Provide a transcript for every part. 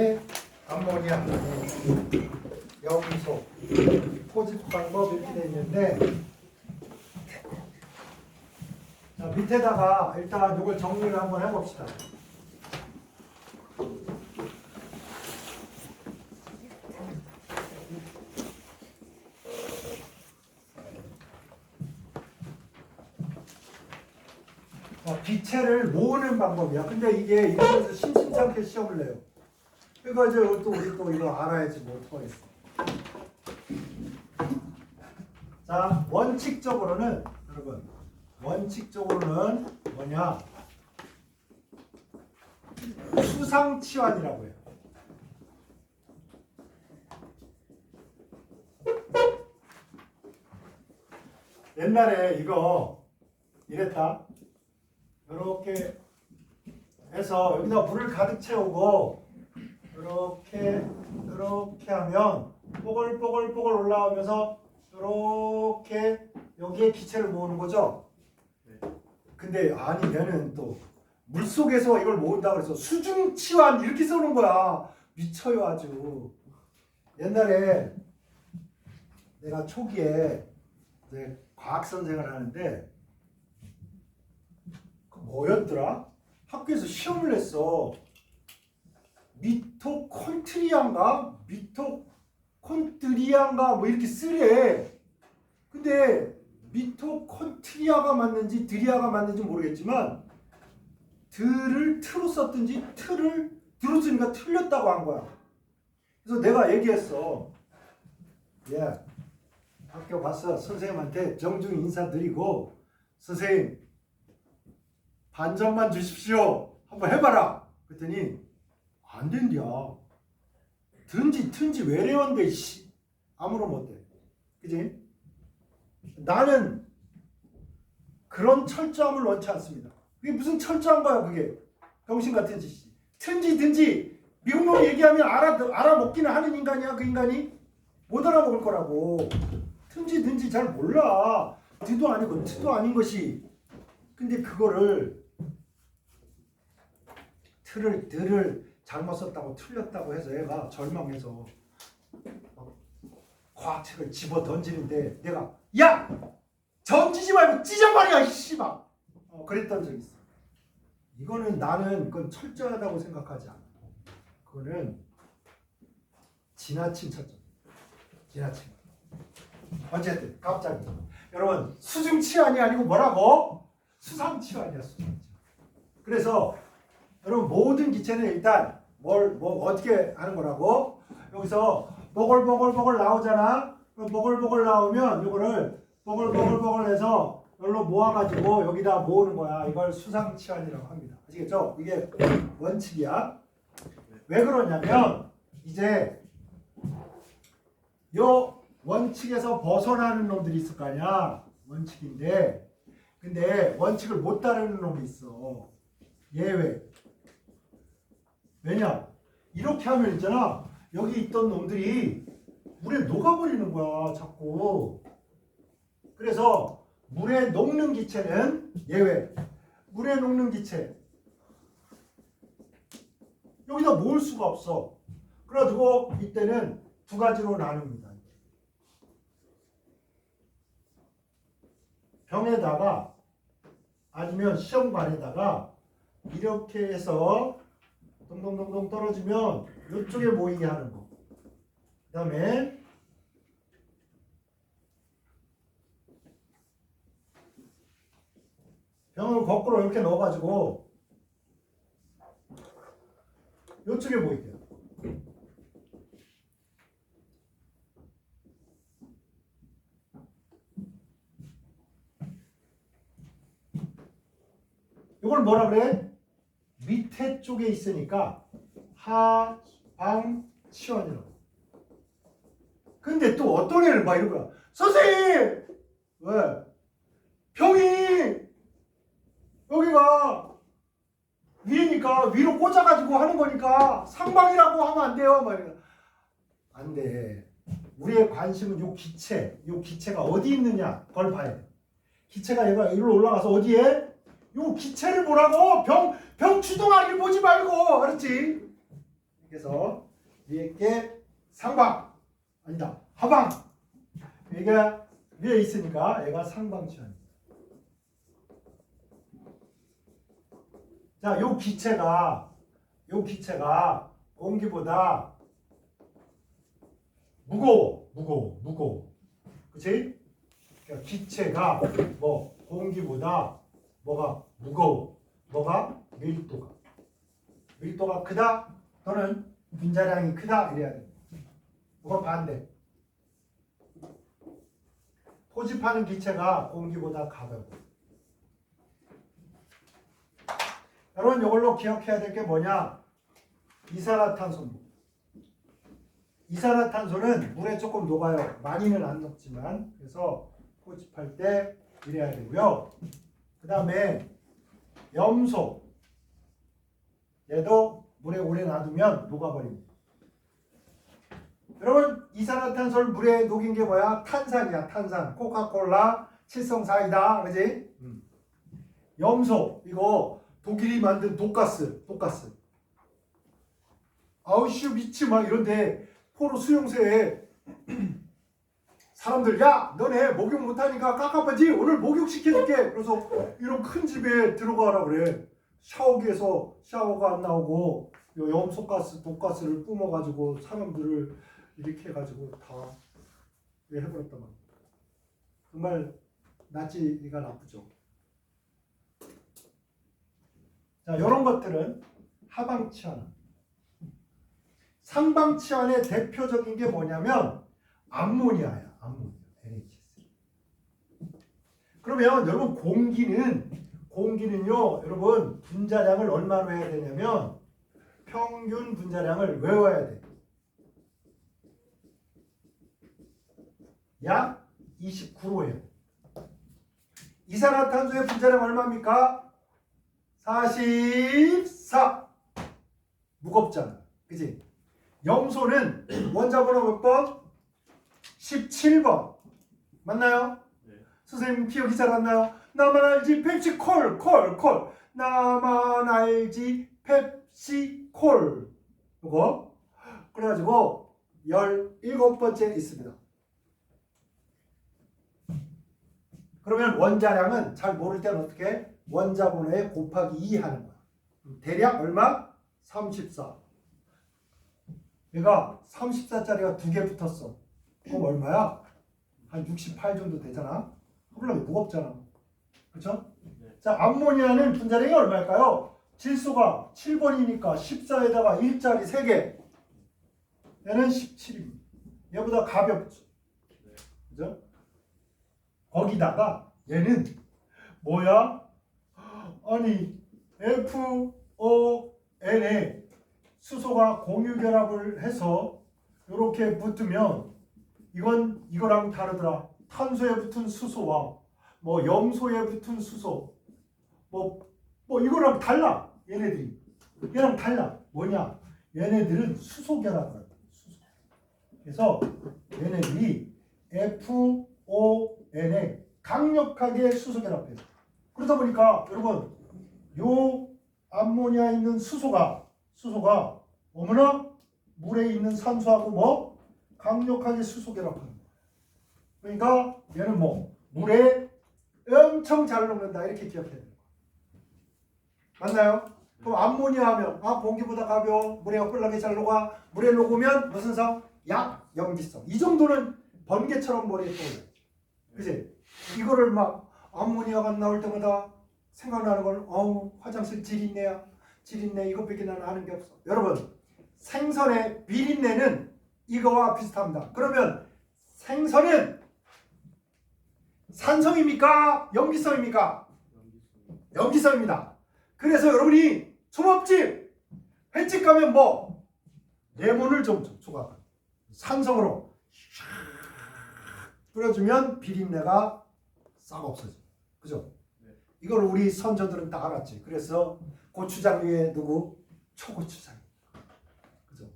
다음에 암모니아, 염소, 포집 방법 이렇게 되어 있는데, 자, 밑에다가 일단 이걸 정리를 한번 해봅시다. 기체를 모으는 방법이야. 근데 이게 이거에서 심심찮게 시험을 내요. 이거 이제 또 우리 또 이거 알아야지 뭐 어떡하겠어. 자, 원칙적으로는 여러분, 원칙적으로는 뭐냐? 수상치환이라고 해요. 옛날에 이거 이랬다. 이렇게 해서 여기다 물을 가득 채우고 이렇게 하면 뽀글뽀글 올라오면서 이렇게 여기에 기체를 모으는 거죠. 근데 아니 얘는 또 물속에서 이걸 모은다 그래서 수중치환 이렇게 써놓은 거야. 미쳐요 아주. 옛날에 내가 초기에 과학 선생을 하는데 뭐였더라? 학교에서 시험을 냈어. 미토콘트리아인가 뭐 이렇게 쓰래. 근데 미토콘트리아가 맞는지 드리아가 맞는지 모르겠지만 드를 트로 썼든지 트를 드로 쓰니까 틀렸다고 한 거야. 그래서 내가 얘기했어. 예, 학교 가서 선생님한테 정중 인사드리고 선생님 반점만 주십시오. 한번 해봐라. 그랬더니 안 된디야. 든지 외래어인데 아무런 못해. 그지? 나는 그런 철저함을 원치 않습니다. 그게 무슨 철저한 거야 그게. 병신 같은 짓이. 든지 미국놈 얘기하면 알아먹기는 하는 인간이야 그 인간이. 못 알아먹을 거라고. 든지 잘 몰라. 드도 아니고 트도 아닌 것이. 근데 그거를 드를 잘못 썼다고 틀렸다고 해서 얘가 절망해서 과학책을 집어 던지는데 내가 야! 던지지 말고 찢어버려! 씨발! 그랬던 적이 있어. 이거는 나는 그건 철저하다고 생각하지 않아. 그거는 지나친 철저. 지나친. 어쨌든 갑자기 여러분 수중치환이 아니고 뭐라고? 수상치환이야 수상치환. 그래서 여러분 모든 기체는 일단 뭐 어떻게 하는 거라고? 여기서 보글보글 나오잖아. 보글보글 나오면 이거를 보글보글 해서 여기로 모아가지고 여기다 모으는 거야. 이걸 수상치환이라고 합니다. 아시겠죠? 이게 원칙이야. 왜 그러냐면 이제 요 원칙에서 벗어나는 놈들이 있을 거 아니야. 원칙인데 근데 원칙을 못 따르는 놈이 있어. 예외. 왜냐? 이렇게 하면 있잖아. 여기 있던 놈들이 물에 녹아버리는 거야. 자꾸. 그래서 물에 녹는 기체는 예외. 물에 녹는 기체. 여기다 모을 수가 없어. 그래가지고 이때는 두 가지로 나눕니다. 병에다가 아니면 시험관에다가 이렇게 해서 동동동동 떨어지면 이쪽에 모이게 하는 거. 그 다음에 병을 거꾸로 이렇게 넣어가지고 이쪽에 모이게 해요. 이걸 뭐라 그래? 밑에 쪽에 있으니까 하방치환이라고. 근데 또 어떤 애를 막 이런 거야. 선생님! 왜? 병이 여기가 위니까 위로 꽂아가지고 하는 거니까 상방이라고 하면 안 돼요. 막 이러니까. 안 돼. 우리의 관심은 요 기체가 어디 있느냐 그걸 봐야 돼. 기체가 얘가 위로 올라가서 어디에? 요 기체를 보라고. 병 주둥아리를 보지 말고. 알았지? 그래서 위에 게 상방 아니다 하방. 얘가 위에 있으니까 얘가 상방치환입니다. 자, 요 기체가 공기보다 무거워. 그치? 그러니까 기체가 뭐 공기보다 뭐가 무거워. 뭐가 밀도가 크다 또는 분자량이 크다 이래야 돼. 뭐가 반대. 포집하는 기체가 공기보다 가볍고. 여러분 이걸로 기억해야 될 게 뭐냐? 이산화탄소입니다. 이산화탄소는 물에 조금 녹아요. 많이는 안 녹지만. 그래서 포집할 때 이래야 되고요. 그 다음에 염소. 얘도 물에 오래 놔두면 녹아버립니다. 여러분 이산화탄소를 물에 녹인 게 뭐야? 탄산이야. 탄산. 코카콜라, 칠성사이다. 그지? 염소. 이거 독일이 만든 독가스. 아우슈 비츠 막 이런데 포로 수용소에 사람들 야 너네 목욕 못하니까 깝깝하지? 오늘 목욕시켜줄게. 그래서 이런 큰 집에 들어가라 그래. 샤워기에서 샤워가 안 나오고 염소가스, 독가스를 뿜어가지고 사람들을 이렇게 해가지고 다 해버렸단 말이야. 정말 낯지가 나쁘죠. 자, 이런 것들은 하방치환. 상방치환의 대표적인 게 뭐냐면 암모니아야. 암모니아. NH3. 그러면 여러분 공기는요. 여러분 분자량을 얼마로 해야 되냐면 평균 분자량을 외워야 돼. 약 29로 해요. 이산화탄소의 분자량 얼마입니까? 44. 무겁잖아. 그치? 염소는 원자번호 몇 번? 17번. 맞나요? 네. 선생님 기억이 잘 안 나요? 나만 알지 펩시콜 콜. 나만 알지 펩시콜. 이거. 그래가지고 17번째 있습니다. 그러면 원자량은 잘 모를 때는 어떻게? 원자번호에 곱하기 2 하는 거야. 대략 얼마? 34. 얘가 34짜리가 2개 붙었어. 그럼 얼마야? 한 68 정도 되잖아. 허블락이 무겁잖아. 그렇죠? 네. 자, 암모니아는 분자량이 얼마일까요? 질소가 7번이니까 14에다가 1짜리 3개. 얘는 17입니다. 얘보다 가볍죠. 네. 그죠? 거기다가 얘는 뭐야? 아니 FON에 수소가 공유결합을 해서 이렇게 붙으면 이거랑 다르더라. 탄소에 붙은 수소와 뭐 염소에 붙은 수소 뭐 이거랑 달라. 얘랑 달라. 뭐냐? 얘네들은 수소 결합을 한다. 수소. 그래서 얘네들이 FON에 강력하게 수소 결합해요. 그러다 보니까 여러분 요 암모니아에 있는 수소가 어머나 물에 있는 산소하고 뭐 강력하게 수소 결합하는 거야. 그러니까 얘는 뭐 물에 엄청 잘 녹는다 이렇게 기억해야 돼요. 맞나요? 그럼 암모니아 하면 공기보다 가벼워. 물에 홀라게 잘 녹아. 물에 녹으면 무슨 성? 양기성. 이 정도는 번개처럼 머리에 떠올라요. 그치? 이거를 막 암모니아가 나올 때마다 생각나는 건 화장실 지린내야. 지린내 이것밖에 나는 아는 게 없어. 여러분 생선의 비린내는 이거와 비슷합니다. 그러면 생선은 산성입니까? 염기성입니까? 염기성입니다. 그래서 여러분이 초밥집, 횟집 가면 뭐 레몬을 좀 추가가 산성으로 뿌려주면 비린내가 싹 없어져. 그죠? 네. 이걸 우리 선조들은 다 알았지. 그래서 고추장 위에 누구? 초고추장. 그죠?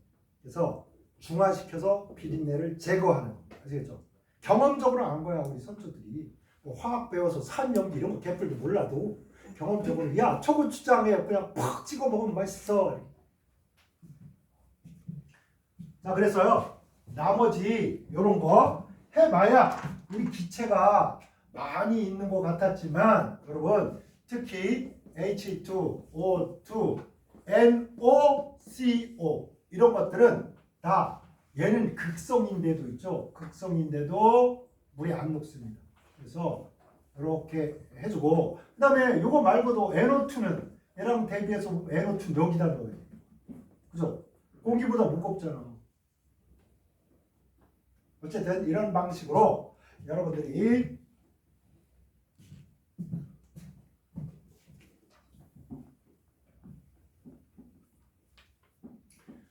그래서 중화시켜서 비린내를 제거하는 겁니다. 아시겠죠? 경험적으로 안 거야 우리 선조들이. 뭐 화학 배워서 산염기 이런 거 개뿔도 몰라도 경험적으로 야 초고추장에 그냥 팍 찍어 먹으면 맛있어. 자, 그래서요. 나머지 요런 거 해봐야 우리 기체가 많이 있는 것 같았지만 여러분 특히 H2O2, NOCO 이런 것들은 다 얘는 극성인데도 있죠. 극성인데도 물이 안 녹습니다. 그래서 이렇게 해주고 그 다음에 요거 말고도 NO2는 얘랑 대비해서 NO2 여기다 넣어야 돼요. 그죠? 공기보다 무겁잖아. 어쨌든 이런 방식으로 여러분들이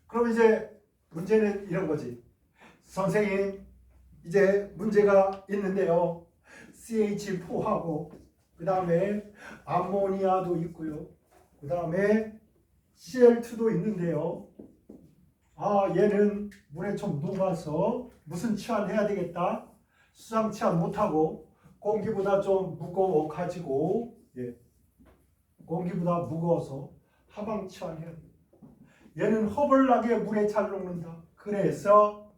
그럼 이제 문제는 이런 거지. 선생님 이제 문제가 있는데요. CH4하고 그 다음에 암모니아도 있고요. 그 다음에 Cl2도 있는데요. 아 얘는 물에 좀 녹아서 무슨 치환해야 되겠다. 수상 치환 못하고 공기보다 좀 무거워 가지고 공기보다 무거워서 하방 치환해야 돼. 얘는 허벌나게 물에 잘 녹는다. 그래서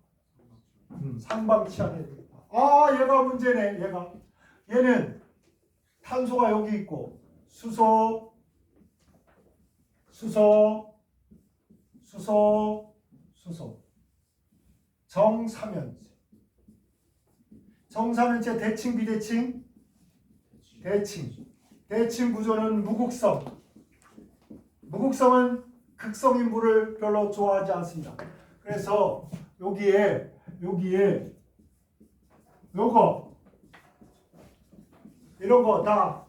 상방 치환해야 되겠다. 아 얘가 문제네. 얘는 탄소가 여기 있고 수소 정사면체 대칭 비대칭 대칭 구조는 무극성은 극성인 물을 별로 좋아하지 않습니다. 그래서 여기에 요거 이런 거 다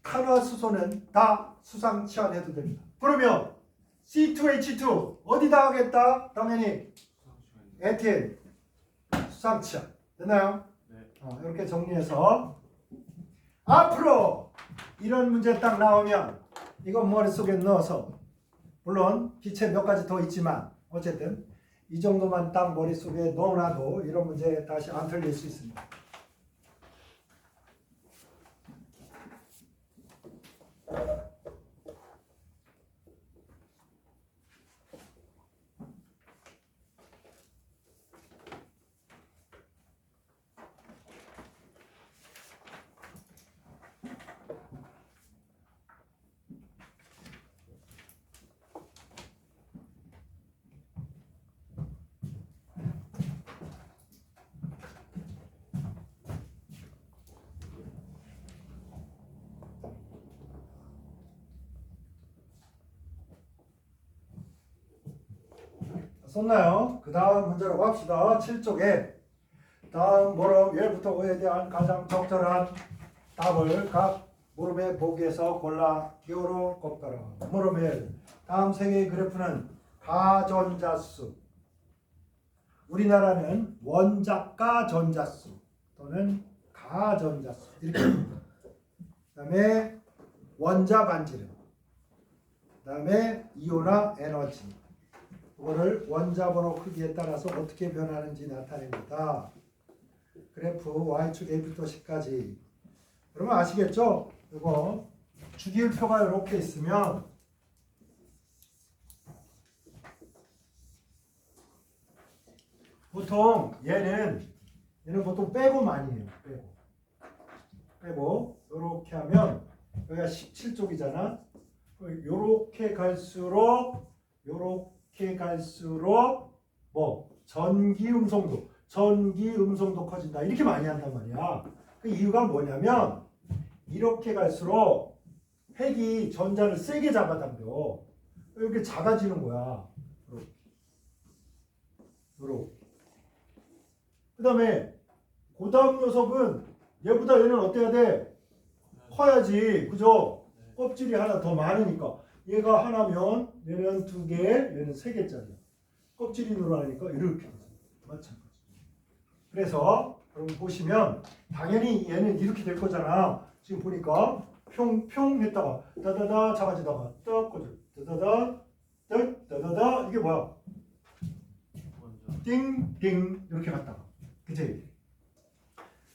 탄화수소는 다 수상 치환해도 됩니다. 그러면 C2H2 어디다 하겠다? 당연히 에틸 수상 치환 됐나요? 네. 이렇게 정리해서 앞으로 이런 문제 딱 나오면 이거 머릿속에 넣어서 물론 기체 몇 가지 더 있지만 어쨌든 이 정도만 딱 머릿속에 넣어놔도 이런 문제 다시 안 틀릴 수 있습니다. 썼나요? 그 다음 문제로 갑시다. 7쪽에 다음 무릎 1부터 5에 대한 가장 적절한 답을 각 무릎의 보기에서 골라 기호로 꼽더라. 무릎 1. 다음 세 개의 그래프는 가전자수. 우리나라는 원자가 전자수 또는 가전자수 이렇게 합니다. 그 다음에 원자 반지름. 그 다음에 이온화 에너지. 이거를 원자 번호 크기에 따라서 어떻게 변하는지 나타냅니다. 그래프 y축 a부터 10까지. 그러면 아시겠죠? 이거 주기율표가 이렇게 있으면 보통 얘는 보통 빼고 많이 해요. 빼고 이렇게 하면 여기가 17쪽이잖아. 이렇게 갈수록 뭐 전기 음성도 커진다. 이렇게 많이 한단 말이야. 그 이유가 뭐냐면 이렇게 갈수록 핵이 전자를 세게 잡아당겨. 이렇게 작아지는 거야. 이렇게. 그 다음에 고다음 녀석은 얘보다 얘는 어때야 돼? 커야지. 그죠? 껍질이 하나 더 많으니까. 얘가 하나면 얘는 2개, 얘는 3개짜리야. 껍질이 늘어나니까 이렇게 마찬가지. 그래서 여러분 보시면 당연히 얘는 이렇게 될 거잖아. 지금 보니까 평평 했다가 다다다 작아지다가 떡 꺼져. 다다다 이게 뭐야? 띵띵 이렇게 갔다가 그치?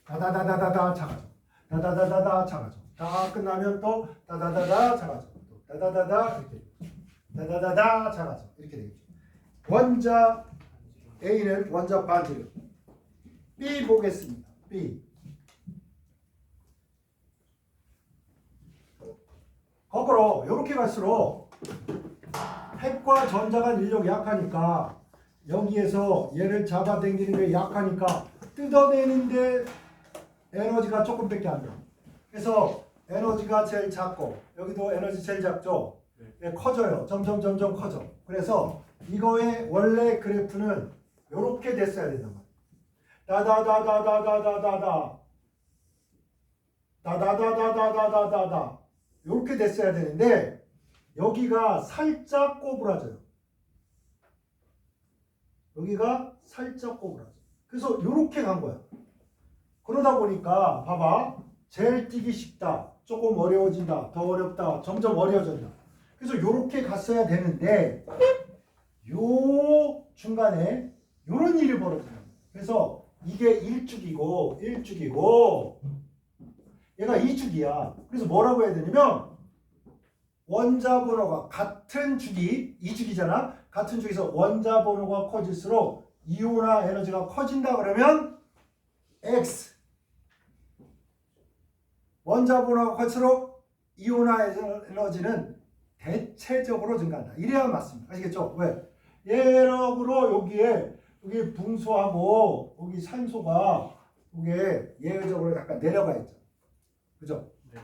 다다다다다 작아져. 다다다다다 작아져. 다 끝나면 또 다다다다 작아져. 다다다다 이렇게 다다다다 작아져. 이렇게 되겠죠. 원자 A는 원자 반지름. B 보겠습니다. B. 거꾸로 이렇게 갈수록 핵과 전자가 인력이 약하니까 여기에서 얘를 잡아당기는 게 약하니까 뜯어내는데 에너지가 조금밖에 안 돼. 그래서 에너지가 제일 작고 여기도 에너지 제일 작죠. 예, 커져요. 점점 커져. 그래서 이거의 원래 그래프는 이렇게 됐어야 된단 말이에요. 다다다다다다다다 이렇게 됐어야 되는데 여기가 살짝 꼬부라져요. 여기가 살짝 꼬부라져. 그래서 이렇게 간 거야. 그러다 보니까 봐봐. 제일 뛰기 쉽다. 조금 어려워진다. 더 어렵다. 점점 어려워진다. 그래서 이렇게 갔어야 되는데 요 중간에 이런 일이 벌어져요. 그래서 이게 1축이고 얘가 2축이야. 그래서 뭐라고 해야 되냐면 원자 번호가 같은 축이 2축이잖아. 같은 축에서 원자 번호가 커질수록 이온화 에너지가 커진다 그러면 X. 원자 번호가 커질수록 이온화 에너지는 대체적으로 증가한다. 이래야 맞습니다. 아시겠죠? 왜? 예력으로 여기 붕소하고 여기 산소가 이게 예외적으로 약간 내려가 있죠. 그죠? 네.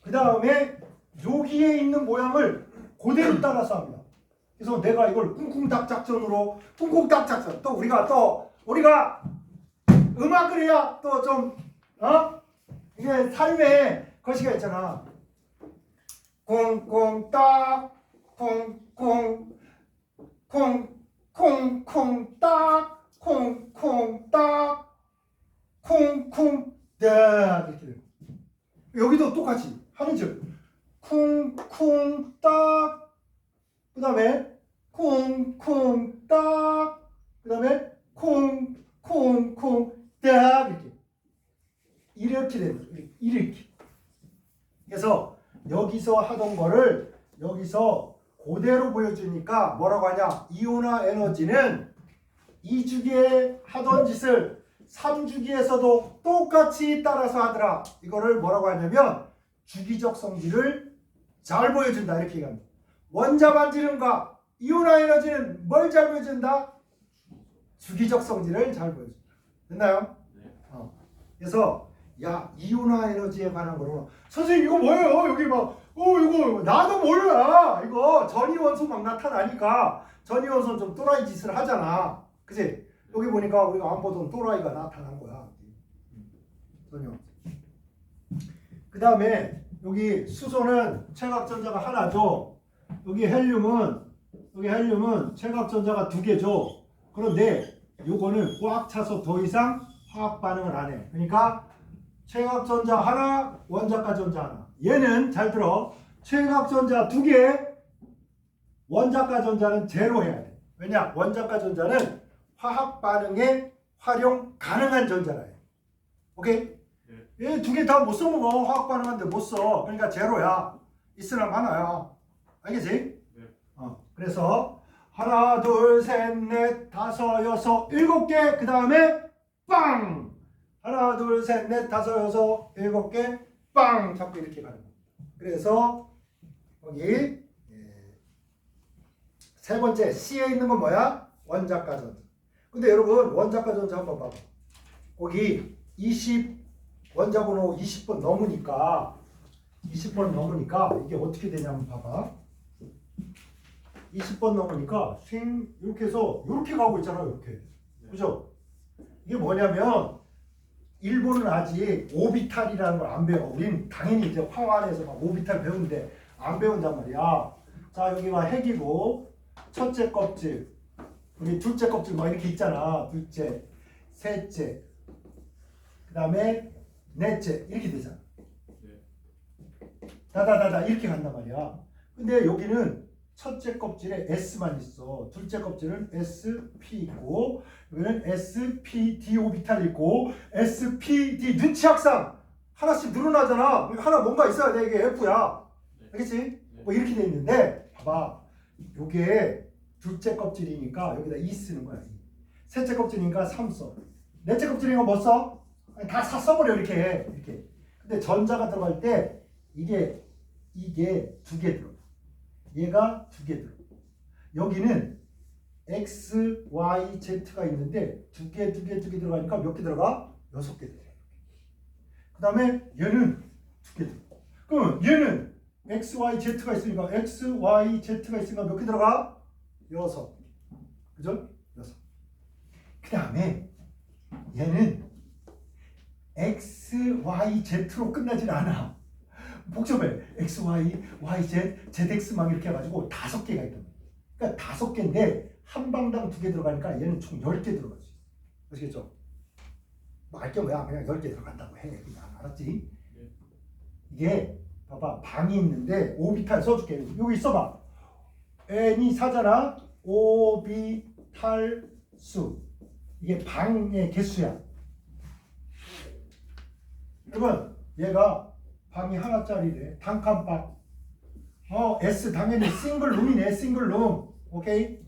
그 다음에 여기에 있는 모양을 그대로 따라서 합니다. 그래서 내가 이걸 쿵쿵딱 작전으로 쿵쿵딱 작전 또 우리가 음악을 해야 또 좀 이게 삶의 거시가 있잖아. 쿵쿵딱 쿵쿵 쿵쿵딱 쿵쿵딱 쿵쿵딱 이렇게 돼요. 여기도 똑같이 하는 즉 쿵쿵딱 그 다음에 쿵쿵딱 그 다음에 쿵쿵쿵딱 이렇게 되는 거예요. 이렇게. 그래서 여기서 하던 거를 여기서 그대로 보여주니까 뭐라고 하냐? 이온화 에너지는 2주기에 하던 짓을 3주기에서도 똑같이 따라서 하더라. 이거를 뭐라고 하냐면 주기적 성질을 잘 보여준다. 이렇게 얘기합니다. 원자 반지름과 이온화 에너지는 뭘 잘 보여준다? 주기적 성질을 잘 보여준다. 됐나요? 네. 그래서 야, 이온화 에너지에 관한 거로 선생님 이거 뭐예요? 여기 막 이거 나도 몰라. 이거 전이원소 막 나타나니까 전이원소 좀 또라이 짓을 하잖아. 그치? 여기 보니까 우리가 안 보던 또라이가 나타난 거야. 전이원소. 그 다음에 여기 수소는 최각전자가 하나죠. 여기 헬륨은 최각전자가 2개죠. 그런데 요거는 꽉 차서 더 이상 화학 반응을 안 해. 그러니까 최각전자 하나, 원자가 전자 하나. 얘는 잘 들어. 최각전자 2개, 원자가 전자는 제로 해야 돼. 왜냐? 원자가 전자는 화학 반응에 활용 가능한 전자라 해. 오케이? 얘 2개 다 못 써먹어. 화학 반응하는데 못 써. 그러니까 제로야. 있으나 마나야. 알겠지? 네. 그래서 하나, 둘, 셋, 넷, 다섯, 여섯, 7개. 그 다음에 빵! 하나, 둘, 셋, 넷, 다섯, 여섯, 7개, 빵! 자꾸 이렇게 가는 겁니다. 그래서 여기 세 번째 C에 있는 건 뭐야? 원자가 전자. 근데 여러분 원자가 전자 한번 봐봐. 거기 원자 번호 20번 넘으니까 이게 어떻게 되냐면 봐봐. 20번 넘으니까 이렇게 해서 이렇게 가고 있잖아. 이렇게. 그죠? 이게 뭐냐면 일본은 아직 오비탈이라는 걸 안 배워. 우린 당연히 이제 화환에서 막 오비탈 배우는데 안 배운단 말이야. 자, 여기가 핵이고 첫째 껍질, 우리 둘째 껍질 막 이렇게 있잖아. 둘째, 셋째, 그 다음에 넷째 이렇게 되잖아. 다다다다 이렇게 간단 말이야. 근데 여기는 첫째 껍질에 S만 있어. 둘째 껍질은 SP 있고 여기는 SPD 오비탈 있고 SPD 눈치학상 하나씩 늘어나잖아. 하나 뭔가 있어야 돼. 이게 F야. 알겠지? 뭐 이렇게 돼 있는데 봐봐. 요게 둘째 껍질이니까 여기다 2 쓰는 거야. 2. 셋째 껍질이니까 3 써. 넷째 껍질이니까 뭐 써? 다 써버려 이렇게. 근데 전자가 들어갈 때 이게 2개 들어가. 얘가 2개 들어가. 여기는 X, Y, Z가 있는데 2개 들어가니까 몇 개 들어가? 6개 들어가. 그 다음에 얘는 2개 들어가. 그럼 얘는 X, Y, Z가 있으니까 X, Y, Z가 있으니까 몇 개 들어가? 6. 그죠? 6. 그 다음에 얘는 X, Y, Z로 끝나질 않아. 복잡해. X, Y, Y, Z, ZX 막 이렇게 해가지고 5개가 있단 말이야. 그러니까 5개인데 한 방당 2개 들어가니까 얘는 총 10개 들어갈 수 있어. 아시겠죠? 뭐 알 게 뭐야? 그냥 10개 들어간다고 해. 그냥 알았지? 이게 봐봐. 방이 있는데 오비탈 써줄게. 여기 있어봐. n이 4잖아. 오비탈 수. 이게 방의 개수야. 그러면 얘가 방이 하나짜리래. 단칸방. S 당연히 싱글룸이네. 싱글룸. 오케이?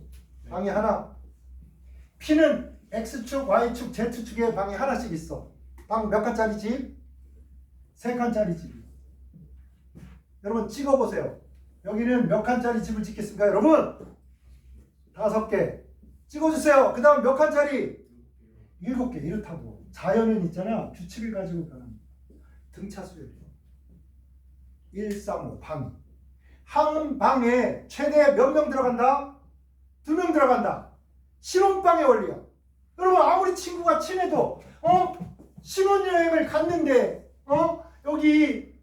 방이 하나. P는 X축, Y축, Z축에 방이 하나씩 있어. 방 몇 칸짜리 집? 3칸짜리 집. 여러분 찍어보세요. 여기는 몇 칸짜리 집을 짓겠습니까? 여러분 5개. 찍어주세요. 그 다음 몇 칸짜리? 7개. 이렇다고. 자연은 있잖아. 규칙을 가지고 변합니다. 등차수열이요. 1, 3, 5 방이. 한 방에 최대 몇 명 들어간다? 2명 들어간다. 신혼방의 원리야. 여러분 아무리 친구가 친해도 신혼여행을 갔는데 여기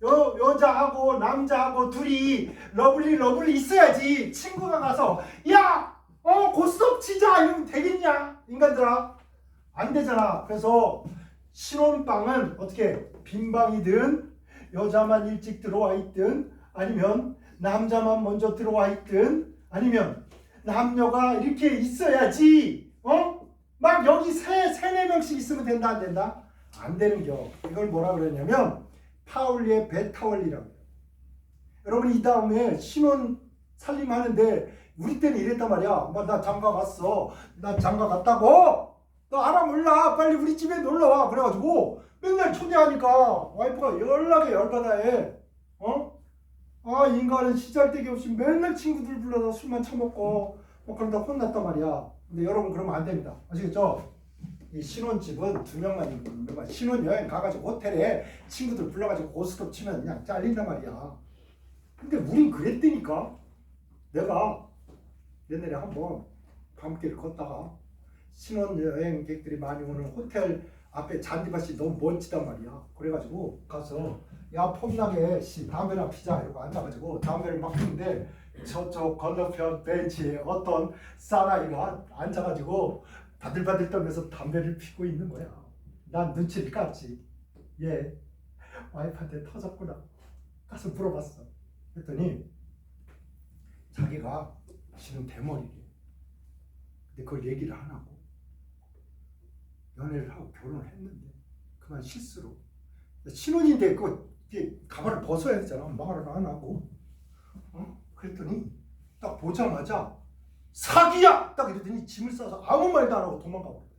여자하고 남자하고 둘이 러블리 있어야지. 친구가 가서 야 고스톱 치자 이러면 되겠냐 인간들아? 안 되잖아. 그래서 신혼방은 어떻게 빈 방이든 여자만 일찍 들어와 있든 아니면 남자만 먼저 들어와 있든 아니면 남녀가 이렇게 있어야지. 막 여기 3-4명씩 있으면 된다 안 된다? 안 되는겨. 이걸 뭐라 그러냐면 파울리의 베타 원리라고 해요. 여러분 이 다음에 신혼 살림하는데 우리 때는 이랬단 말이야. 나 장가 갔어. 나 장가 갔다고? 너 알아 몰라. 빨리 우리 집에 놀러와. 그래가지고 맨날 초대하니까 와이프가 연락에 열받아 해. 인간은 시잘데기 없이 맨날 친구들 불러서 술만 처먹고 그러다 혼났단 말이야. 근데 여러분 그러면 안 됩니다. 아시겠죠? 이 신혼집은 2명만 있는 거야. 신혼여행 가가지고 호텔에 친구들 불러가지고 고스톱 치면 그냥 잘린단 말이야. 근데 우린 그랬다니까. 내가 옛날에 한번 밤길 걷다가 신혼여행객들이 많이 오는 호텔 앞에 잔디밭이 너무 멋지단 말이야. 그래가지고 가서 야 폼나게 담배나 피자 이러고 앉아가지고 담배를 막 피는데 저쪽 건너편 벤치에 어떤 사나이가 앉아가지고 바들바들 떨면서 담배를 피고 있는 거야. 난 눈치를 깠지. 얘 와이프한테 터졌구나. 가서 물어봤어. 그랬더니 자기가 지금 대머리래. 근데 그걸 얘기를 안 하고 연애를 하고 결혼을 했는데 그만 실수로 신혼인데 그 가발을 벗어야 되잖아. 말을 안 하고. 그랬더니 딱 보자마자 사기야! 딱 이랬더니 짐을 싸서 아무 말도 안 하고 도망가 버렸대.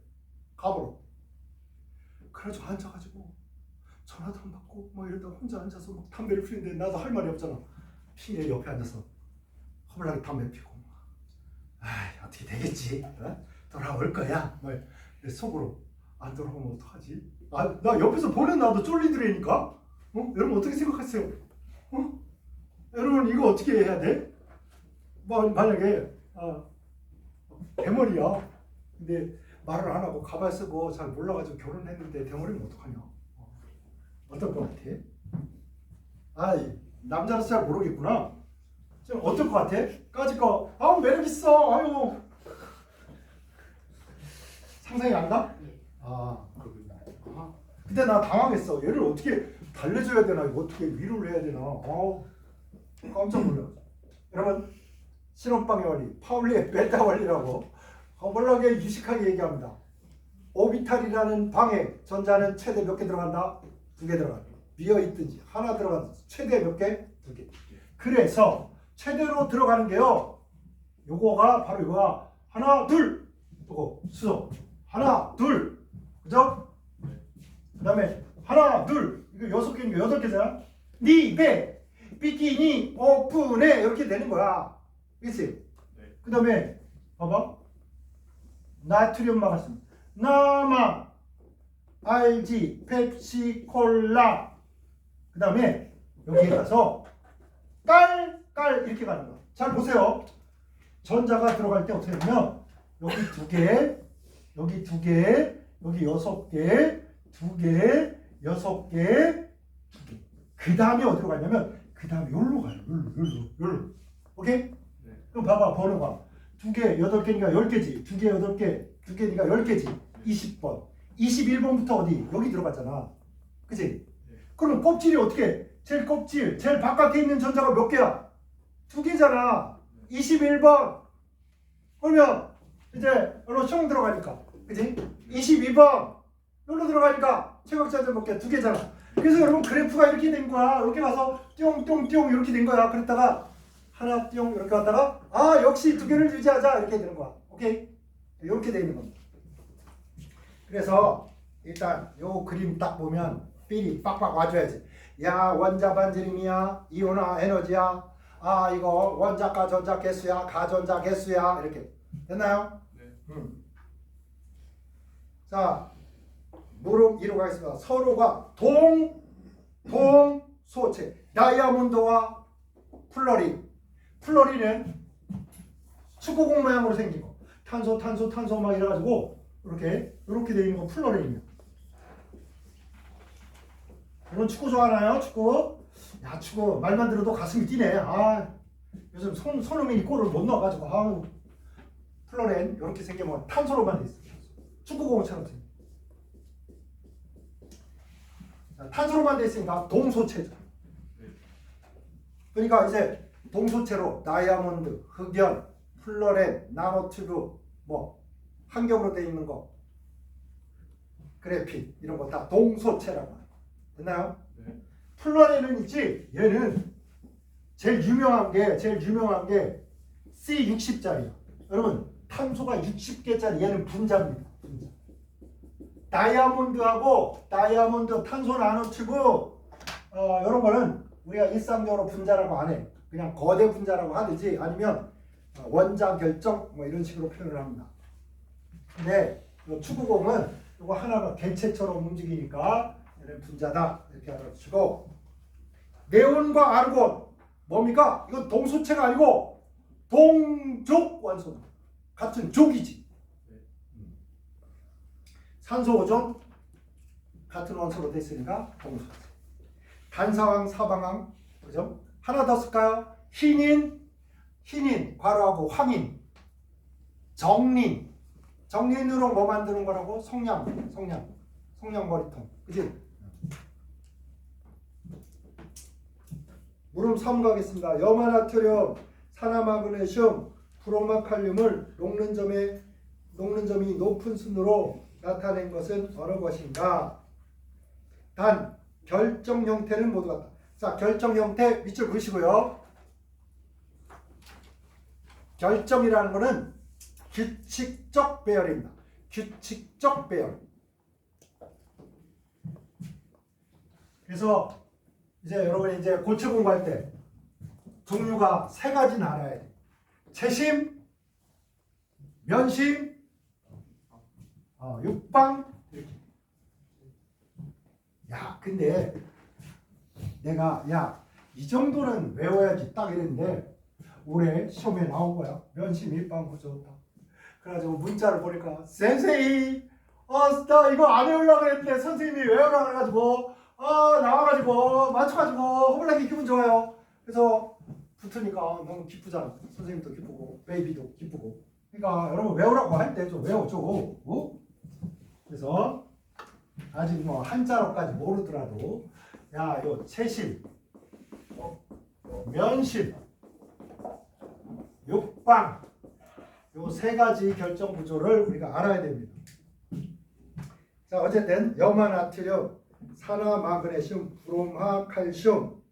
가버려. 그래가지고 앉아가지고 전화도 안 받고 막 이러다가 혼자 앉아서 막 담배를 피우는데 나도 할 말이 없잖아. 핑계 옆에 앉아서 허물나게 담배 피고 어떻게 되겠지? 돌아올 거야. 내 속으로 안 돌아오면 어떡하지? 나 옆에서 보는 나도 쫄리더라니까. 여러분 어떻게 생각하세요? 여러분 이거 어떻게 해야 돼? 만약에 대머리야. 근데 말을 안 하고 가발 쓰고 잘 몰라가지고 결혼했는데 대머리면 어떡하냐? 어떨 것 같아? 남자라서 잘 모르겠구나. 지금 어떨 것 같아? 까짓 거 매력 있어. 아유 상상이 안 가? 그렇구나. 근데 나 당황했어. 얘를 어떻게 달래줘야 되나? 어떻게 위로를 해야 되나? 깜짝 놀랐어. 여러분 신혼방의 원리, 파울리의 베타 원리라고 허벌나게 유식하게 얘기합니다. 오비탈이라는 방에 전자는 최대 몇 개 들어간다? 2개 들어간다. 비어있든지 하나 들어간다. 최대 몇 개? 2개. 그래서 최대로 들어가는 게요. 요거가 바로 이거야. 하나, 둘. 요거 수소. 하나, 둘. 그죠? 그 다음에 하나, 둘. 이거 6개니까 8개잖아. 니, 배, 비키니, 오픈해. 이렇게 되는 거야. 그치? 네. 그 다음에 봐봐. 나트륨 막았습니다. 남아, RG, 펩시, 콜라. 그 다음에 여기에 가서 깔 이렇게 가는 거야. 잘 보세요. 전자가 들어갈 때 어떻게 되냐면 여기 2개, 여기 2개, 여기 6개, 2개, 6개, 2개. 그 다음에 어디로 가냐면 그 다음에 여기로 가요. 여기로. 오케이? 네. 그럼 봐봐. 번호가 2개, 8개니까 10개지. 2개, 8개, 2개니까 10개지. 20번. 21번부터 어디? 여기 들어갔잖아. 그치? 네. 그럼 껍질이 어떻게? 제일 껍질, 제일 바깥에 있는 전자가 몇 개야? 2개잖아. 21번. 그러면 이제 여기로 총 들어가니까. 그치? 22번. 여기로 들어가니까 최각자들 몇 개? 2개잖아. 그래서 여러분 그래프가 이렇게 된 거야. 이렇게 가서 띵띵띵 이렇게 된 거야. 그랬다가 하나 띵 이렇게 갔다가 아 역시 2개를 유지하자 이렇게 되는 거야. 오케이? 이렇게 되는 겁니다. 그래서 일단 요 그림 딱 보면 삘이 빡빡 와줘야지. 야 원자 반지름이야, 이온화 에너지야, 아 이거 원자가 전자 개수야, 가전자 개수야 이렇게 됐나요? 네. 자 무릎 이루 가겠습니다. 서로가 동소체. 다이아몬드와 플러리는 축구공 모양으로 생긴 거. 탄소 막 이래가지고 이렇게 되어 있는 거 플러린이에요. 여러분 축구 좋아하나요? 축구? 야 축구 말만 들어도 가슴이 뛰네. 아 요즘 손흥민이 골을 못 넣어가지고 아우 플러렌 이렇게 생기면 탄소로만 돼 있어. 축구공처럼 생겨. 탄소로만 돼 있으니까 동소체죠. 그러니까 이제 동소체로 다이아몬드, 흑연, 플러렌, 나노튜브 뭐 환경으로 돼 있는 거, 그래핏 이런 거 다 동소체라고 해요. 됐나요? 네. 플러렌은 있지. 얘는 제일 유명한 게 C60짜리야. 여러분 탄소가 60개짜리 얘는 분자입니다. 분자. 다이아몬드 탄소 나노튜브 이런 거는 우리가 일상적으로 분자라고 안 해. 그냥 거대 분자라고 하든지 아니면 원자 결정 뭐 이런 식으로 표현을 합니다. 근데 축구공은 이거 하나가 개체처럼 움직이니까 얘는 분자다 이렇게 알아주시고, 네온과 아르곤 뭡니까? 이건 동소체가 아니고 동족 원소다. 같은 족이지. 산소 오존 같은 원소로 됐으니까 동소체. 단사왕 사방왕 그죠? 하나 더 쓸까요? 흰인 괄호하고 황인, 정린으로 뭐 만드는 거라고? 성냥 머리통. 그치? 물음 3 가겠습니다. 염화나트륨, 산화마그네슘, 브로마칼륨을 녹는 점이 높은 순으로 나타낸 것은 어느 것인가? 단 결정 형태는 모두 같다. 자, 결정 형태 밑줄 보시고요. 결정이라는 것은 규칙적 배열입니다. 규칙적 배열. 그래서 이제 여러분이 이제 고체 공부할 때 종류가 3가지는 알아야 돼. 채심, 면심, 육방 이렇게. 야, 근데 내가 이 정도는 외워야지 딱 이랬는데 올해 시험에 나온 거야. 면심 일방 구조. 그래가지고 문자를 보니까 선생님, 나 이거 안 외우려고 했는데 선생님이 외우라고 해가지고 나와가지고 맞춰가지고 허블나게 기분 좋아요. 그래서 붙으니까 너무 기쁘잖아. 선생님도 기쁘고 베이비도 기쁘고. 그러니까 여러분 외우라고 할 때 좀 외워줘. 그래서 아직 뭐 한자로까지 모르더라도 요 채심, 면심, 육방 요 3가지 결정 구조를 우리가 알아야 됩니다. 자, 어쨌든 염화나트륨, 산화마그네슘, 브롬화, 칼슘.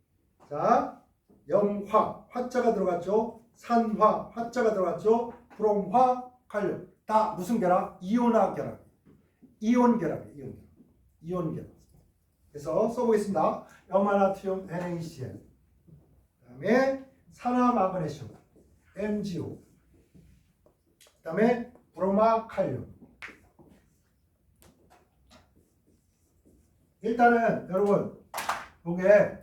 자, 염화, 화자가 들어갔죠. 산화, 화자가 들어갔죠. 브롬화, 칼륨. 다 무슨 결합? 이온화 결합. 이온 결합이에요. 이온 결합. 그래서 써보겠습니다. 염화나트륨 NaCl. 그다음에 산화 마그네슘 MgO. 그다음에 브로마 칼륨. 일단은 여러분 요게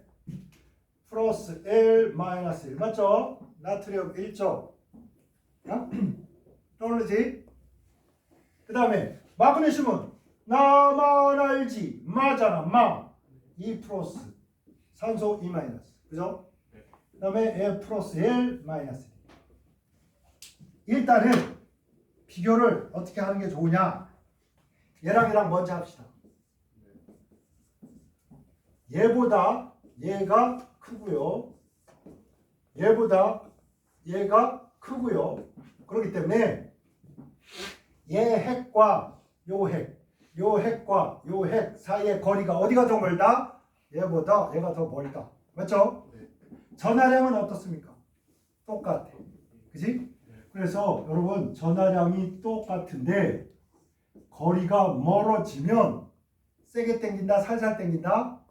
플러스 L 마이너스 1 맞죠? 나트륨 1조. 떠오르지? 그 다음에 마그네슘은 나만 알지 마잖아 마. 2 플러스 산소 2 마이너스. 그죠? 그 다음에 L 플러스 L 마이너스 1. 일단은 비교를 어떻게 하는 게 좋으냐. 얘랑 먼저 합시다. 얘보다 얘가 크고요. 얘보다 얘가 크고요. 그렇기 때문에 얘 핵과 요 핵, 요 핵과 요 핵 사이의 거리가 어디가 더 멀다? 얘보다 얘가 더 멀다. 맞죠? 네. 전하량은 어떻습니까? 똑같아. 그지? 그래서 여러분 전하량이 똑같은데 거리가 멀어지면 세게 당긴다, 살살 당긴다?